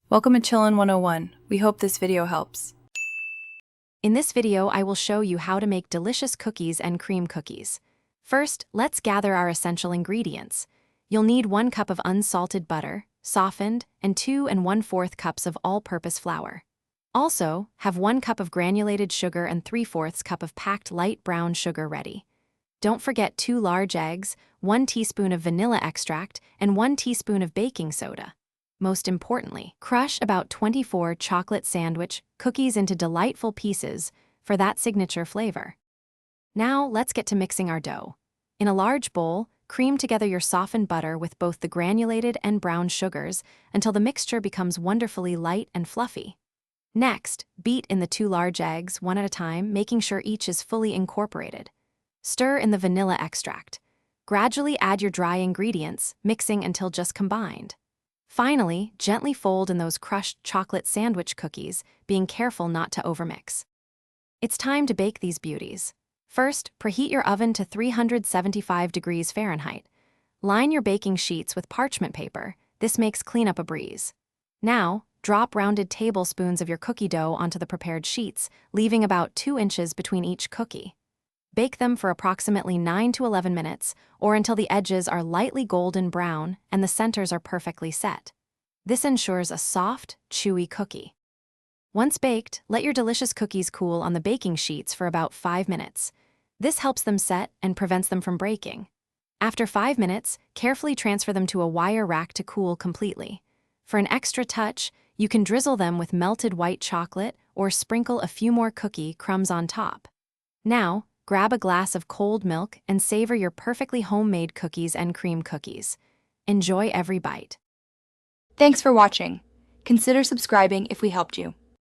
Welcome to Chillin' 101. We hope this video helps. In this video, I will show you how to make delicious cookies and cream cookies. First, let's gather our essential ingredients. You'll need 1 cup of unsalted butter, softened, and 2 1/4 cups of all-purpose flour. Also, have 1 cup of granulated sugar and 3/4 cup of packed light brown sugar ready. Don't forget 2 large eggs, 1 teaspoon of vanilla extract, and 1 teaspoon of baking soda. Most importantly, crush about 24 chocolate sandwich cookies into delightful pieces for that signature flavor. Now let's get to mixing our dough. In a large bowl, cream together your softened butter with both the granulated and brown sugars until the mixture becomes wonderfully light and fluffy. Next, beat in the 2 large eggs one at a time, making sure each is fully incorporated. Stir in the vanilla extract. Gradually add your dry ingredients, mixing until just combined. Finally, gently fold in those crushed chocolate sandwich cookies, being careful not to overmix. It's time to bake these beauties. First, preheat your oven to 375 degrees Fahrenheit. Line your baking sheets with parchment paper. This makes cleanup a breeze. Now, drop rounded tablespoons of your cookie dough onto the prepared sheets, leaving about 2 inches between each cookie. Bake them for approximately 9 to 11 minutes, or until the edges are lightly golden brown and the centers are perfectly set. This ensures a soft, chewy cookie. Once baked, let your delicious cookies cool on the baking sheets for about 5 minutes. This helps them set and prevents them from breaking. After 5 minutes, carefully transfer them to a wire rack to cool completely. For an extra touch, you can drizzle them with melted white chocolate or sprinkle a few more cookie crumbs on top. Now, grab a glass of cold milk and savor your perfectly homemade cookies and cream cookies. Enjoy every bite. Thanks for watching. Consider subscribing if we helped you.